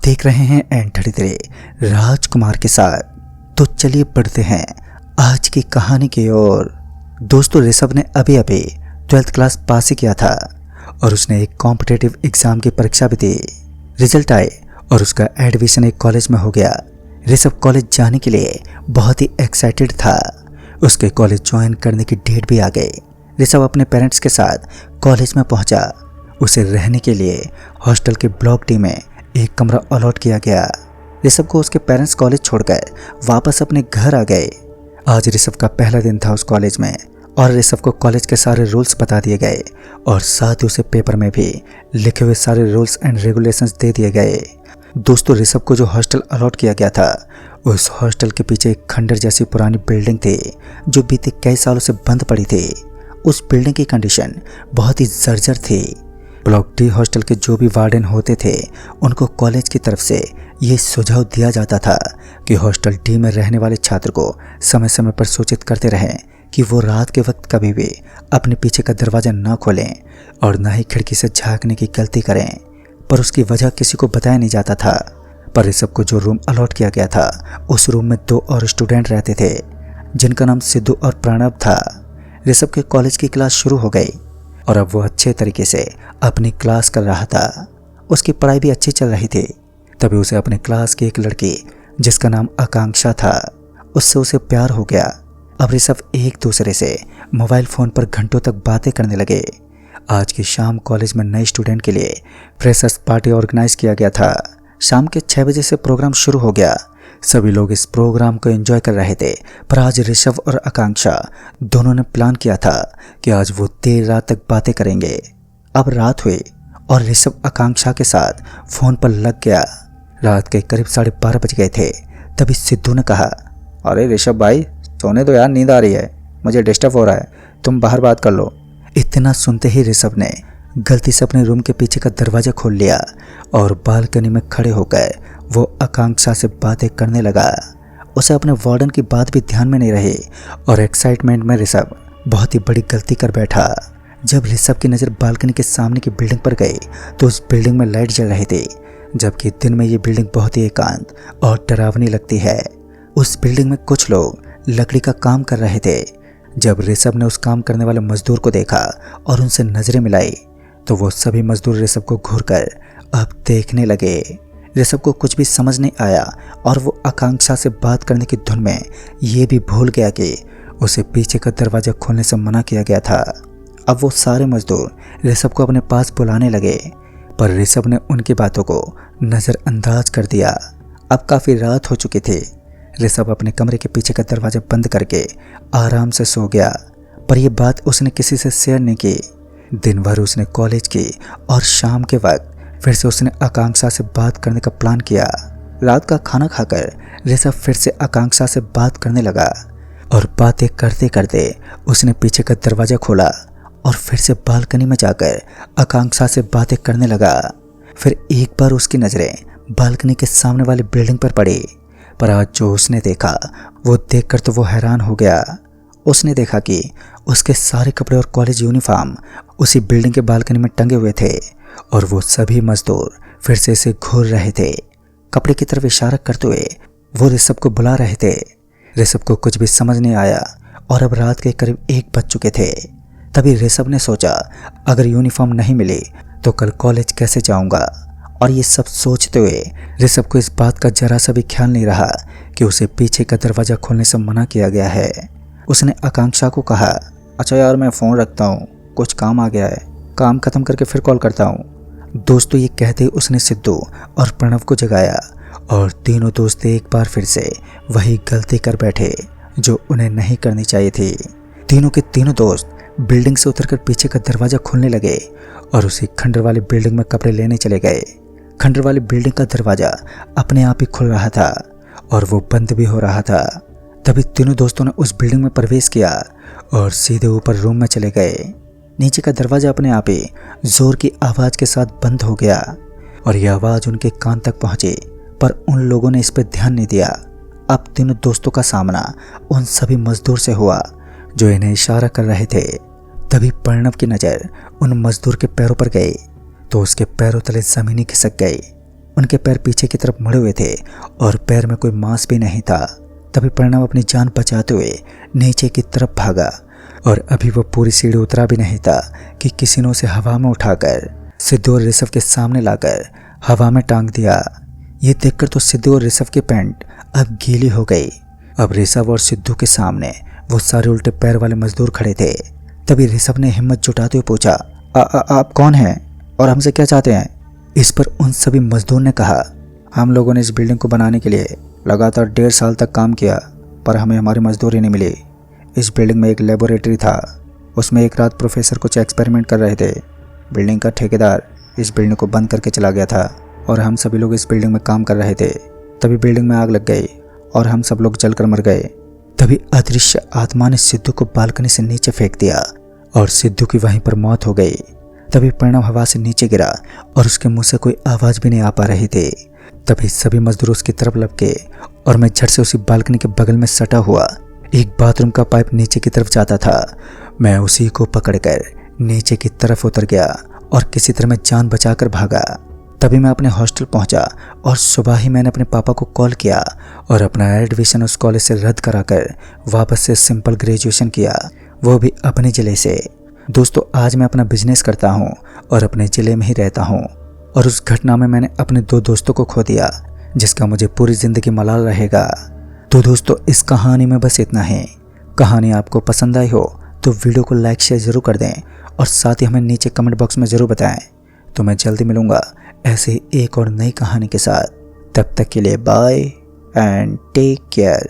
देख रहे हैं N33 राजकुमार के साथ। तो चलिए बढ़ते हैं आज की कहानी की ओर। दोस्तों, ऋषभ ने अभी अभी 12th क्लास पास ही किया था और उसने एक कॉम्पिटिटिव एग्जाम की परीक्षा भी दी। रिजल्ट आए और उसका एडमिशन एक कॉलेज में हो गया। ऋषभ कॉलेज जाने के लिए बहुत ही एक्साइटेड था। उसके कॉलेज ज्वाइन करने की डेट भी आ गई। ऋषभ अपने पेरेंट्स के साथ कॉलेज में पहुंचा। उसे रहने के लिए हॉस्टल के ब्लॉक डी में एक कमरा अलॉट किया गया। ऋषभ को उसके पेरेंट्स कॉलेज छोड़कर वापस अपने घर आ गए। आज ऋषभ का पहला दिन था उस कॉलेज में और ऋषभ को कॉलेज के सारे रूल्स बता दिए गए और साथ ही उसे पेपर में भी लिखे हुए सारे रूल्स एंड रेगुलेशंस दे दिए गए। दोस्तों, ऋषभ को जो हॉस्टल अलॉट किया गया था उस हॉस्टल के पीछे एक खंडर जैसी पुरानी बिल्डिंग थी जो बीते कई सालों से बंद पड़ी थी। उस बिल्डिंग की कंडीशन बहुत ही जर्जर थी। ब्लॉक डी हॉस्टल के जो भी वार्डन होते थे उनको कॉलेज की तरफ से ये सुझाव दिया जाता था कि हॉस्टल डी में रहने वाले छात्र को समय समय पर सूचित करते रहें कि वो रात के वक्त कभी भी अपने पीछे का दरवाज़ा न खोलें और न ही खिड़की से झांकने की गलती करें। पर उसकी वजह किसी को बताया नहीं जाता था। पर ऋषभ को जो रूम अलॉट किया गया था उस रूम में 2 और स्टूडेंट रहते थे जिनका नाम सिद्धू और प्रणव था। ऋषभ के कॉलेज की क्लास शुरू हो गई और अब वो अच्छे तरीके से अपनी क्लास कर रहा था। उसकी पढ़ाई भी अच्छी चल रही थी। तभी उसे अपने क्लास की एक लड़की जिसका नाम आकांक्षा था उससे उसे प्यार हो गया। अब ऋषभ एक दूसरे से मोबाइल फ़ोन पर घंटों तक बातें करने लगे। आज की शाम कॉलेज में नए स्टूडेंट के लिए फ्रेशर्स पार्टी ऑर्गेनाइज किया गया था। शाम के 6 बजे से प्रोग्राम शुरू हो गया। सभी लोग इस प्रोग्राम को एंजॉय कर रहे थे। पर आज ऋषभ और आकांक्षा दोनों ने प्लान किया था कि आज वो देर रात तक बातें करेंगे। अब रात हुई और ऋषभ आकांक्षा के साथ फोन पर लग गया। रात के करीब 12:30 बज गए थे। तभी सिद्धू ने कहा, अरे ऋषभ भाई, सोने दो यार, नींद आ रही है, मुझे डिस्टर्ब हो रहा है, तुम बाहर बात कर लो। इतना सुनते ही ऋषभ ने गलती से अपने रूम के पीछे का दरवाज़ा खोल लिया और बालकनी में खड़े होकर वो आकांक्षा से बातें करने लगा। उसे अपने वार्डन की बात भी ध्यान में नहीं रही और एक्साइटमेंट में ऋषभ बहुत ही बड़ी गलती कर बैठा। जब ऋषभ की नज़र बालकनी के सामने की बिल्डिंग पर गई तो उस बिल्डिंग में लाइट जल रही थी, जबकि दिन में ये बिल्डिंग बहुत ही एकांत और डरावनी लगती है। उस बिल्डिंग में कुछ लोग लकड़ी का काम कर रहे थे। जब ऋषभ ने उस काम करने वाले मजदूर को देखा और उनसे नजरें मिलाई तो वो सभी मजदूर ऋषभ को घूरकर अब देखने लगे। ऋषभ को कुछ भी समझ नहीं आया और वो आकांक्षा से बात करने की धुन में ये भी भूल गया कि उसे पीछे का दरवाज़ा खोलने से मना किया गया था। अब वो सारे मजदूर ऋषभ को अपने पास बुलाने लगे, पर ऋषभ ने उनकी बातों को नज़रअंदाज कर दिया। अब काफ़ी रात हो चुकी थी। ऋषभ अपने कमरे के पीछे का दरवाज़ा बंद करके आराम से सो गया, पर यह बात उसने किसी से शेयर नहीं की। दिन भर उसने कॉलेज की और शाम के वक्त फिर से उसने आकांक्षा से बात करने का प्लान किया। रात का खाना खाकर ऋषभ फिर से आकांक्षा से बात करने लगा और बातें करते करते उसने पीछे का दरवाज़ा खोला और फिर से बालकनी में जाकर आकांक्षा से बातें करने लगा। फिर एक बार उसकी नज़रें बालकनी के सामने वाली बिल्डिंग पर पड़ी, पर आज जो उसने देखा वो देखकर तो वो हैरान हो गया। उसने देखा कि उसके सारे कपड़े और कॉलेज यूनिफॉर्म उसी बिल्डिंग के बालकनी में टंगे हुए थे और वो सभी मजदूर फिर से इसे घूर रहे थे। कपड़े की तरफ इशारा करते हुए वो ऋषभ को बुला रहे थे। ऋषभ को कुछ भी समझ नहीं आया और अब रात के करीब 1 बज चुके थे। तभी ऋषभ ने सोचा, अगर यूनिफॉर्म नहीं मिली तो कल कॉलेज कैसे जाऊंगा। और ये सब सोचते हुए ऋषभ को इस बात का जरा सा भी ख्याल नहीं रहा कि उसे पीछे का दरवाज़ा खोलने से मना किया गया है। उसने आकांक्षा को कहा, अच्छा यार, मैं फ़ोन रखता हूँ, कुछ काम आ गया है, काम ख़त्म करके फिर कॉल करता हूँ। दोस्तों, ये कहते उसने सिद्धू और प्रणव को जगाया और तीनों दोस्त एक बार फिर से वही गलती कर बैठे जो उन्हें नहीं करनी चाहिए थी। तीनों के तीनों दोस्त बिल्डिंग से उतरकर पीछे का दरवाज़ा खोलने लगे और उसी खंडर वाली बिल्डिंग में कपड़े लेने चले गए। खंडर वाली बिल्डिंग का दरवाज़ा अपने आप ही खुल रहा था और वो बंद भी हो रहा था। तभी तीनों दोस्तों ने उस बिल्डिंग में प्रवेश किया और सीधे ऊपर रूम में चले गए। नीचे का दरवाज़ा अपने आप ही जोर की आवाज़ के साथ बंद हो गया और यह आवाज़ उनके कान तक पहुंची, पर उन लोगों ने इस पर ध्यान नहीं दिया। अब तीनों दोस्तों का सामना उन सभी मजदूर से हुआ जो इन्हें इशारा कर रहे थे। तभी प्रणव की नज़र उन मजदूर के पैरों पर गई तो उसके पैरों तले ज़मीन खिसक गई उनके पैर पीछे की तरफ मुड़े हुए थे और पैर में कोई मांस भी नहीं था। तभी प्रणव अपनी जान बचाते हुए नीचे की तरफ भागा और अभी वो पूरी सीढ़ी उतरा भी नहीं था कि किसी ने उसे हवा में उठाकर सिद्धू और ऋषभ के सामने लाकर हवा में टांग दिया। ये देखकर तो सिद्धू और ऋषभ की पैंट अब गीली हो गई। अब ऋषभ और सिद्धू के सामने वो सारे उल्टे पैर वाले मजदूर खड़े थे। तभी ऋषभ ने हिम्मत जुटाते हुए पूछा, आप कौन हैं और हमसे क्या चाहते हैं? इस पर उन सभी मजदूर ने कहा, हम लोगों ने इस बिल्डिंग को बनाने के लिए लगातार 1.5 साल तक काम किया, पर हमें हमारी मजदूरी नहीं मिली। इस बिल्डिंग में एक लेबोरेटरी था, उसमें एक रात प्रोफेसर कुछ एक्सपेरिमेंट कर रहे थे। बिल्डिंग का ठेकेदार इस बिल्डिंग को बंद करके चला गया था और हम सभी लोग इस बिल्डिंग में काम कर रहे थे। तभी बिल्डिंग में आग लग गई और हम सब लोग जलकर मर गए। तभी अदृश्य आत्मा ने सिद्धू को बालकनी से नीचे फेंक दिया और सिद्धू की वहीं पर मौत हो गई। तभी प्रणव हवा से नीचे गिरा और उसके मुंह से कोई आवाज भी नहीं आ पा रही थी। तभी सभी मजदूर उसकी तरफ लपके और मैं झट से उसी बालकनी के बगल में सटा हुआ एक बाथरूम का पाइप नीचे की तरफ जाता था। मैं उसी को पकड़कर नीचे की तरफ उतर गया और किसी तरह मैं जान बचाकर भागा। तभी मैं अपने हॉस्टल पहुंचा और सुबह ही मैंने अपने पापा को कॉल किया और अपना एडमिशन उस कॉलेज से रद्द कराकर वापस से सिंपल ग्रेजुएशन किया, वो भी अपने ज़िले से। दोस्तों, आज मैं अपना बिजनेस करता हूँ और अपने ज़िले में ही रहता हूँ और उस घटना में मैंने अपने 2 दोस्तों को खो दिया, जिसका मुझे पूरी ज़िंदगी मलाल रहेगा। तो दोस्तों, इस कहानी में बस इतना ही। कहानी आपको पसंद आई हो तो वीडियो को लाइक शेयर ज़रूर कर दें और साथ ही हमें नीचे कमेंट बॉक्स में ज़रूर बताएं। तो मैं जल्दी मिलूँगा ऐसे ही एक और नई कहानी के साथ। तब तक के लिए बाय एंड टेक केयर।